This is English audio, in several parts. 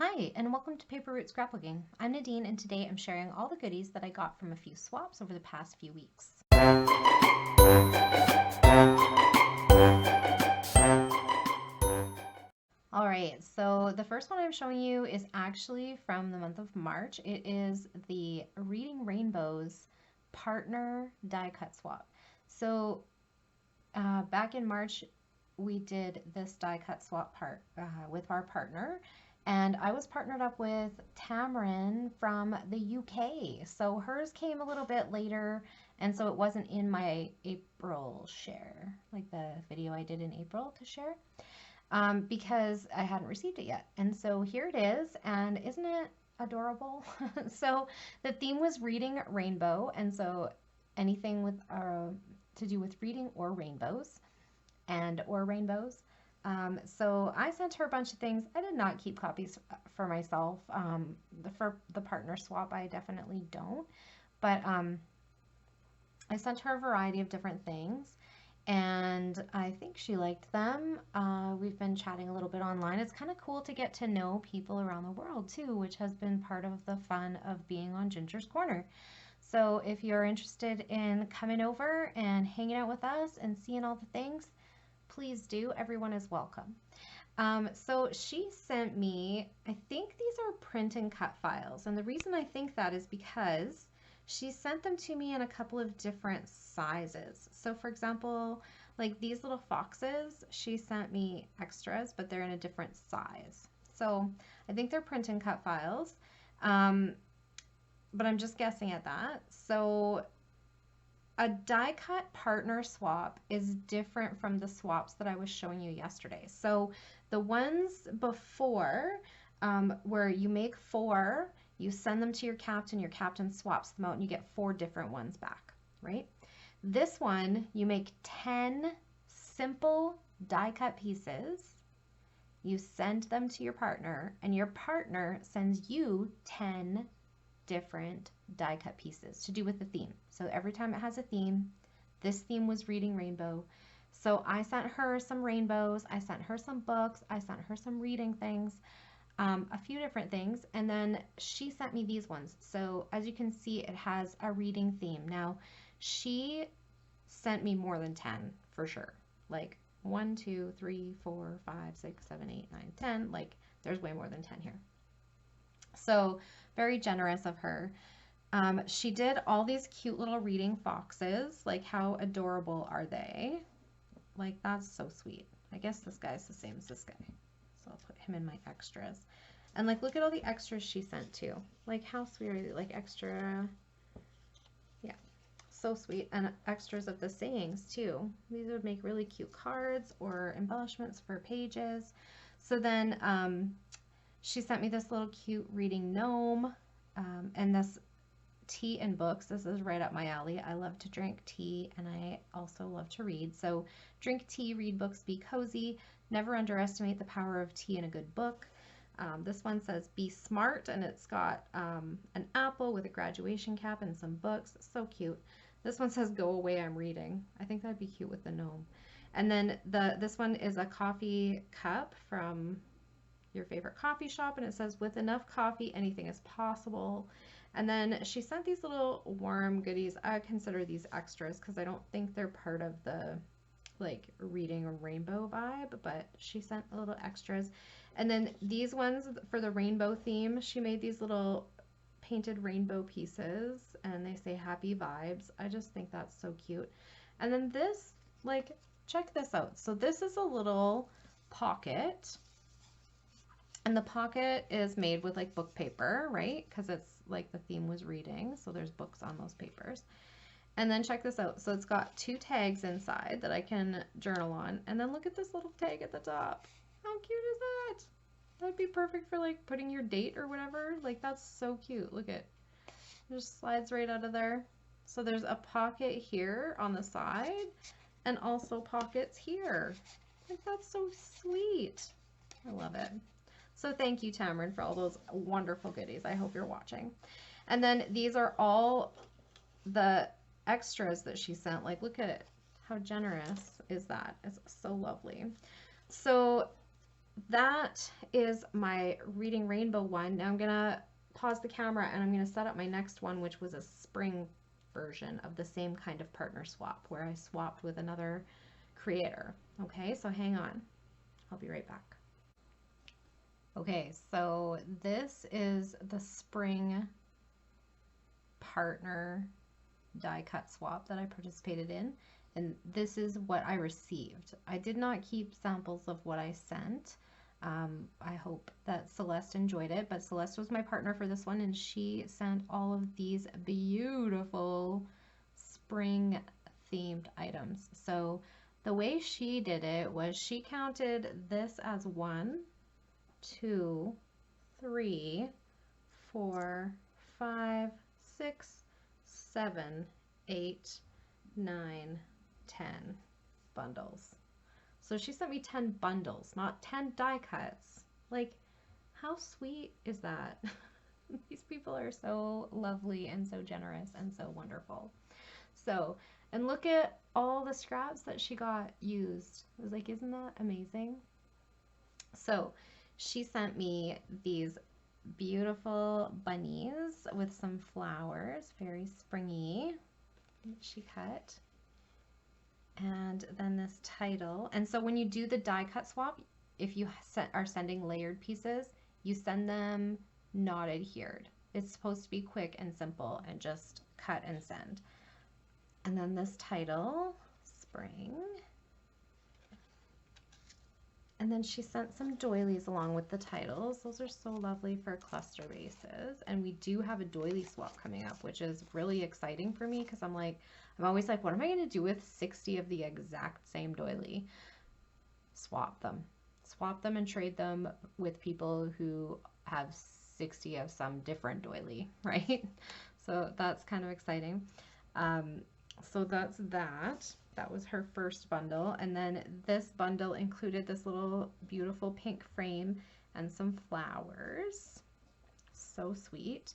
Hi, and welcome to Paper Root Scrapbooking. I'm Nadine, and today I'm sharing all the goodies that I got from a few swaps over the past few weeks. All right, so the first one I'm showing you is actually from the month of March. It is the Reading Rainbows Partner Die Cut Swap. So back in March, we did this die cut swap with our partner, and I was partnered up with Tamron from the UK. So hers came a little bit later, and so it wasn't in my April share, like the video I did in April to share, because I hadn't received it yet. And so here it is, and isn't it adorable? So the theme was reading rainbow, and so anything with to do with reading or rainbows or rainbows. So I sent her a bunch of things. I did not keep copies for myself. For the partner swap, I definitely don't. But I sent her a variety of different things, and I think she liked them. We've been chatting a little bit online. It's kind of cool to get to know people around the world too, which has been part of the fun of being on Ginger's Corner. So if you're interested in coming over and hanging out with us and seeing all the things, please do. Everyone is welcome. So she sent me, I think these are print and cut files. And the reason I think that is because she sent them to me in a couple of different sizes. So for example, like these little foxes, she sent me extras, but they're in a different size. So I think they're print and cut files. But I'm just guessing at that. So a die cut partner swap is different from the swaps that I was showing you yesterday. So the ones before, where you make 4, you send them to your captain swaps them out, and you get 4 different ones back, right? This one, you make 10 simple die cut pieces, you send them to your partner, and your partner sends you 10 different die cut pieces to do with the theme. So every time it has a theme, this theme was reading rainbow. So I sent her some rainbows, I sent her some books, I sent her some reading things, a few different things, and then she sent me these ones. So as you can see, it has a reading theme. Now, she sent me more than 10 for sure. Like 1, 2, 3, 4, 5, 6, 7, 8, 9, 10. Like there's way more than 10 here. So very generous of her. She did all these cute little reading foxes. Like, how adorable are they? Like, that's so sweet. I guess this guy's the same as this guy. So I'll put him in my extras. And like, look at all the extras she sent too. Like, how sweet are they? Like extra, yeah, so sweet. And extras of the sayings too. These would make really cute cards or embellishments for pages. So then she sent me this little cute reading gnome, and this tea and books. This is right up my alley. I love to drink tea, and I also love to read. So drink tea, read books, be cozy. Never underestimate the power of tea in a good book. This one says be smart, and it's got an apple with a graduation cap and some books. So cute. This one says go away, I'm reading. I think that'd be cute with the gnome. And then this one is a coffee cup from your favorite coffee shop, and it says with enough coffee anything is possible. And then she sent these little worm goodies. I consider these extras because I don't think they're part of the like reading a rainbow vibe, but she sent little extras. And then these ones for the rainbow theme, she made these little painted rainbow pieces, and they say happy vibes. I just think that's so cute. And then this, like, check this out. So this is a little pocket, and the pocket is made with like book paper, right? Because it's like the theme was reading, so there's books on those papers. And then check this out. So it's got 2 tags inside that I can journal on. And then look at this little tag at the top. How cute is that? That'd be perfect for like putting your date or whatever. Like, that's so cute. Look at it. Just slides right out of there. So there's a pocket here on the side and also pockets here. Like, that's so sweet. I love it. So thank you, Tamron, for all those wonderful goodies. I hope you're watching. And then these are all the extras that she sent. Like, look at how generous is that? It's so lovely. So that is my Reading Rainbow one. Now I'm gonna pause the camera and I'm gonna set up my next one, which was a spring version of the same kind of partner swap where I swapped with another creator. Okay, so hang on. I'll be right back. Okay, so this is the spring partner die cut swap that I participated in, and this is what I received. I did not keep samples of what I sent. I hope that Celeste enjoyed it, but Celeste was my partner for this one, and she sent all of these beautiful spring themed items. So the way she did it was she counted this as 1, 2, 3, 4, 5, 6, 7, 8, 9, 10 bundles. So she sent me 10 bundles, not 10 die cuts. Like, how sweet is that? These people are so lovely and so generous and so wonderful. So, and look at all the scraps that she got used. I was like, isn't that amazing? So she sent me these beautiful bunnies with some flowers, very springy, she cut. And then this title. And so when you do the die cut swap, if you are sending layered pieces, you send them not adhered. It's supposed to be quick and simple and just cut and send. And then this title, spring. And then she sent some doilies along with the titles. Those are so lovely for cluster bases. And we do have a doily swap coming up, which is really exciting for me because I'm always like, what am I going to do with 60 of the exact same doily? Swap them. Swap them and trade them with people who have 60 of some different doily, right? So that's kind of exciting. So that's that. That was her first bundle. And then this bundle included this little beautiful pink frame and some flowers. So sweet.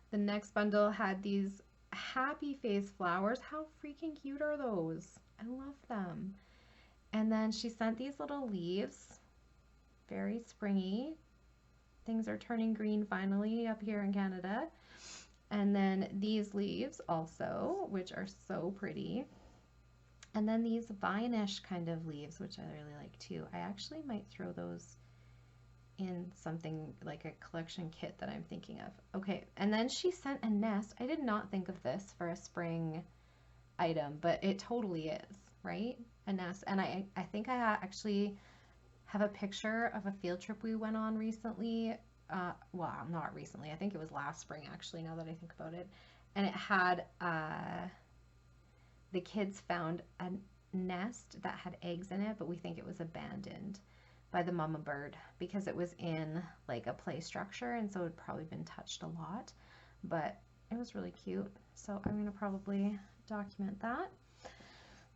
The next bundle had these happy face flowers. How freaking cute are those? I love them. And then she sent these little leaves. Very springy. Things are turning green finally up here in Canada. And then these leaves also, which are so pretty. And then these vine-ish kind of leaves, which I really like too. I actually might throw those in something like a collection kit that I'm thinking of. Okay, and then she sent a nest. I did not think of this for a spring item, but it totally is, right? A nest. And I think I actually have a picture of a field trip we went on recently. Well, not recently. I think it was last spring, actually, now that I think about it. And it had... the kids found a nest that had eggs in it, but we think it was abandoned by the mama bird because it was in like a play structure, and so it had probably been touched a lot, but it was really cute. So I'm going to probably document that.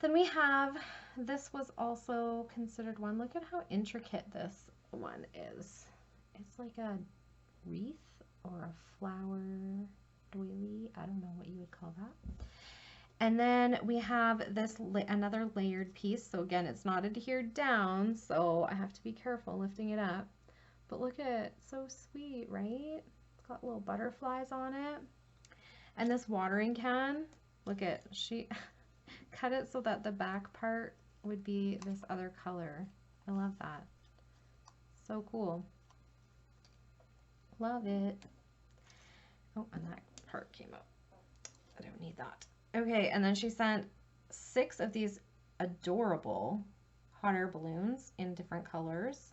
Then we have, this was also considered one. Look at how intricate this one is. It's like a wreath or a flower doily. I don't know what you would call that. And then we have this another layered piece. So again, it's not adhered down, so I have to be careful lifting it up. But look at it, so sweet, right? It's got little butterflies on it. And this watering can, look at, she cut it so that the back part would be this other color. I love that. So cool. Love it. Oh, and that part came up. I don't need that. Okay, and then she sent 6 of these adorable hot air balloons in different colors.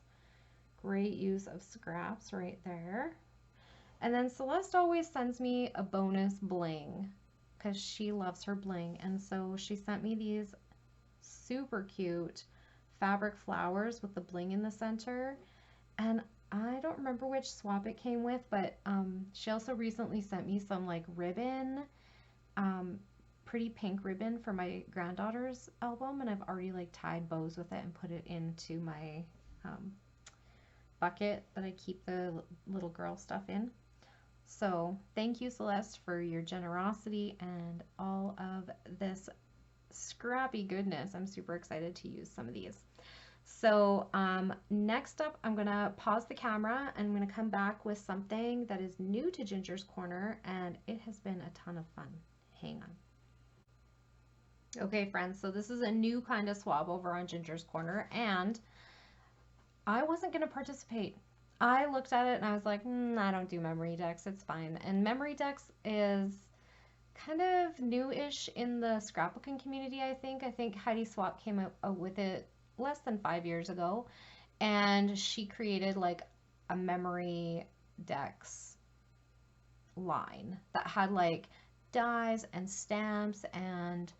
Great use of scraps right there. And then Celeste always sends me a bonus bling because she loves her bling. And so she sent me these super cute fabric flowers with the bling in the center. And I don't remember which swap it came with, but she also recently sent me some like ribbon, pretty pink ribbon for my granddaughter's album, and I've already like tied bows with it and put it into my bucket that I keep the little girl stuff in. So thank you, Celeste, for your generosity and all of this scrappy goodness. I'm super excited to use some of these. So next up, I'm gonna pause the camera and I'm gonna come back with something that is new to Ginger's Corner, and it has been a ton of fun. Hang on. Okay, friends, so this is a new kind of swab over on Ginger's Corner, and I wasn't gonna participate. I looked at it and I was like, I don't do memory decks, it's fine. And memory decks is kind of new-ish in the scrapbooking community, I think. I think Heidi Swap came up with it less than 5 years ago, and she created like a memory decks line that had like dies and stamps and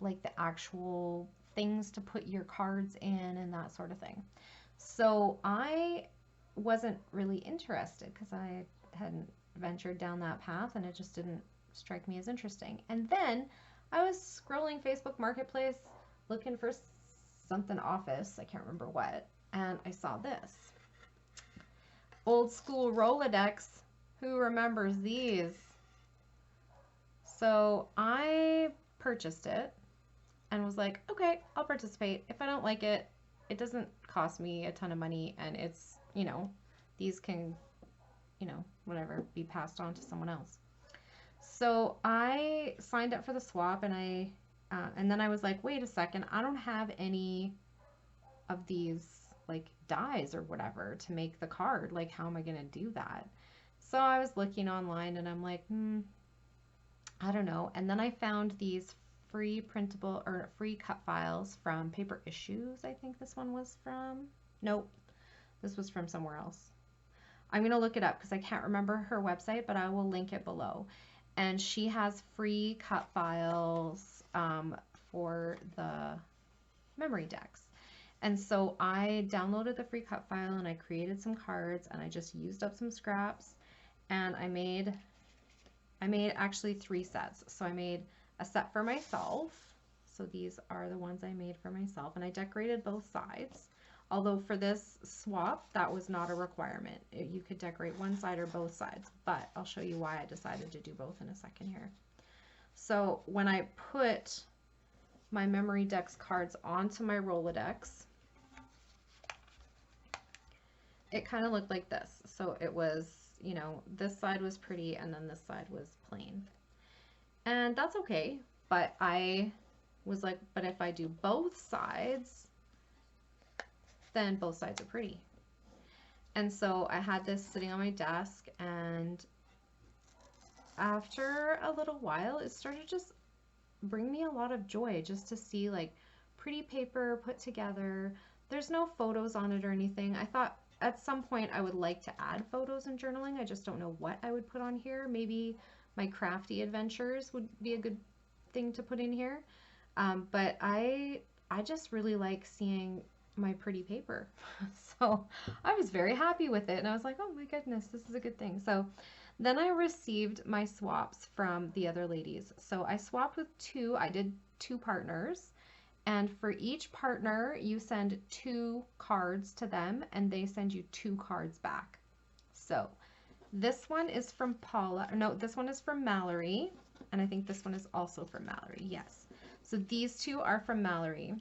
like the actual things to put your cards in and that sort of thing. So I wasn't really interested because I hadn't ventured down that path and it just didn't strike me as interesting. And then I was scrolling Facebook Marketplace looking for something office, I can't remember what, and I saw this. Old school Rolodex. Who remembers these? So I purchased it and was like, okay, I'll participate. If I don't like it, it doesn't cost me a ton of money, and it's, these can, whatever, be passed on to someone else. So I signed up for the swap, and then I was like, wait a second, I don't have any of these like dies or whatever to make the card. Like, how am I going to do that? So I was looking online and I'm like, I don't know. And then I found these free printable or free cut files from Paper Issues. I think this one was from. Nope, this was from somewhere else. I'm going to look it up because I can't remember her website, but I will link it below. And she has free cut files for the memory decks. And so I downloaded the free cut file and I created some cards and I just used up some scraps, and I made actually 3 sets. So I made a set for myself. So these are the ones I made for myself, and I decorated both sides. Although for this swap, that was not a requirement. You could decorate one side or both sides, but I'll show you why I decided to do both in a second here. So when I put my memory decks cards onto my Rolodex, it kind of looked like this. So it was, this side was pretty and then this side was plain. And that's okay, but I was like, but if I do both sides, then both sides are pretty. And so I had this sitting on my desk, and after a little while, it started to just bring me a lot of joy just to see like pretty paper put together. There's no photos on it or anything. I thought at some point I would like to add photos in journaling. I just don't know what I would put on here. Maybe my crafty adventures would be a good thing to put in here. But I just really like seeing my pretty paper. So I was very happy with it, and I was like, oh my goodness, this is a good thing. So then I received my swaps from the other ladies. So I swapped with 2. I did 2 partners. And for each partner, you send 2 cards to them, and they send you 2 cards back. So this one is from Paula. No, this one is from Mallory. And I think this one is also from Mallory. Yes. So these 2 are from Mallory.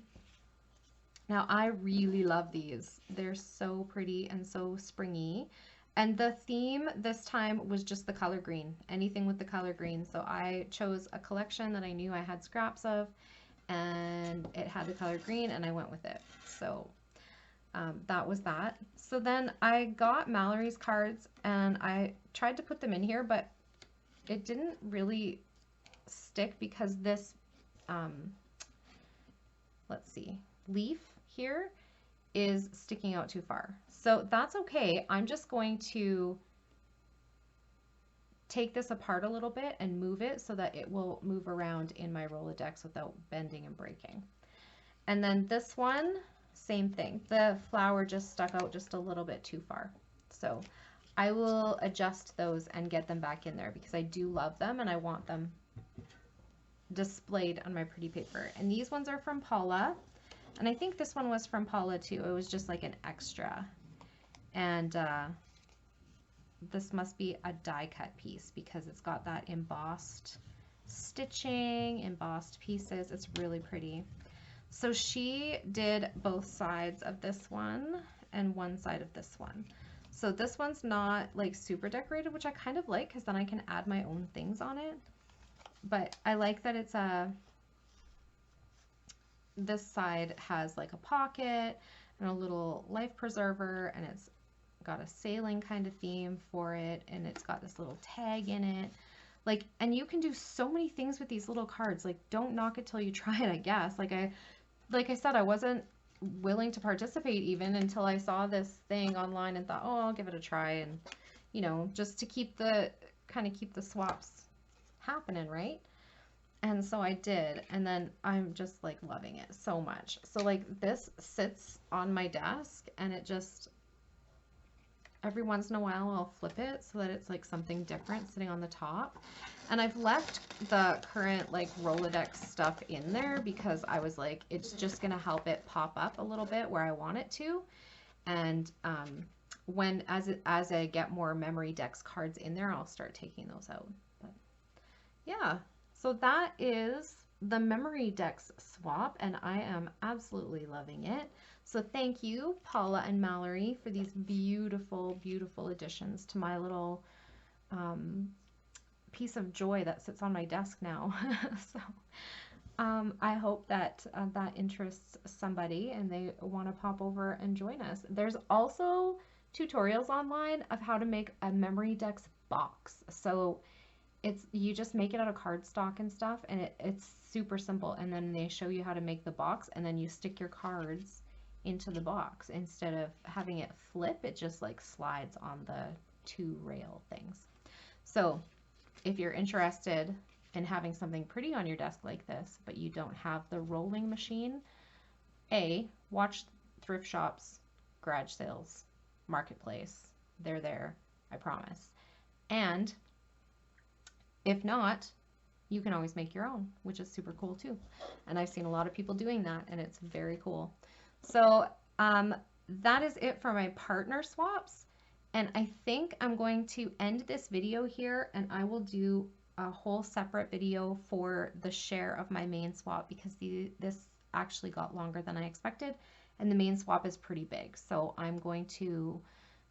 Now, I really love these. They're so pretty and so springy. And the theme this time was just the color green, anything with the color green. So I chose a collection that I knew I had scraps of, and it had the color green, and I went with it. So that was that. So then I got Mallory's cards, and I tried to put them in here, but it didn't really stick because this, let's see, leaf here is sticking out too far. So that's okay. I'm just going to take this apart a little bit and move it so that it will move around in my Rolodex without bending and breaking. And then this one, same thing. The flower just stuck out just a little bit too far. So I will adjust those and get them back in there because I do love them and I want them displayed on my pretty paper. And these ones are from Paula. And I think this one was from Paula too. It was just like an extra. And this must be a die cut piece because it's got that embossed stitching, embossed pieces. It's really pretty. So she did both sides of this one and one side of this one. So this one's not like super decorated, which I kind of like because then I can add my own things on it. But I like that it's this side has like a pocket and a little life preserver, and it's got a sailing kind of theme for it, and it's got this little tag in it. Like, and you can do so many things with these little cards. Like, don't knock it till you try it, I guess. Like I said, I wasn't willing to participate even until I saw this thing online and thought, oh, I'll give it a try, and you know, just to keep the swaps happening, right? And so I did, and then I'm just like loving it so much. So like this sits on my desk, and it just every once in a while I'll flip it so that it's like something different sitting on the top. And I've left the current like Rolodex stuff in there because I was like, it's just gonna help it pop up a little bit where I want it to. And as I get more Memorydex cards in there, I'll start taking those out. But yeah, so that is the Memorydex swap, and I am absolutely loving it. So thank you, Paula and Mallory, for these beautiful, beautiful additions to my little piece of joy that sits on my desk now. So I hope that that interests somebody and they want to pop over and join us. There's also tutorials online of how to make a Memorydex box. So you just make it out of cardstock and stuff, and it's super simple. And then they show you how to make the box, and then you stick your cards into the box. Instead of having it flip, it just like slides on the two rail things. So if you're interested in having something pretty on your desk like this, but you don't have the rolling machine, watch thrift shops, garage sales, marketplace. They're there, I promise. And if not, you can always make your own, which is super cool too. And I've seen a lot of people doing that, and it's very cool. So that is it for my partner swaps. And I think I'm going to end this video here, and I will do a whole separate video for the share of my main swap, because this actually got longer than I expected, and the main swap is pretty big. So I'm going to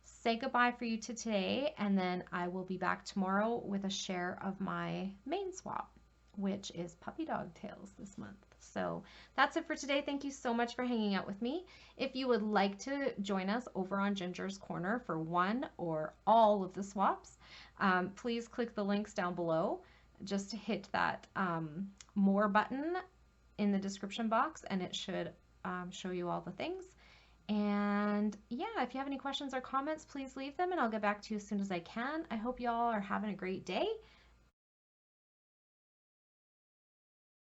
say goodbye for you today, and then I will be back tomorrow with a share of my main swap, which is Puppy Dog Tales this month. So that's it for today. Thank you so much for hanging out with me. If you would like to join us over on Ginger's Corner for one or all of the swaps, please click the links down below. Just hit that more button in the description box, and it should show you all the things. And yeah, if you have any questions or comments, please leave them, and I'll get back to you as soon as I can. I hope you all are having a great day.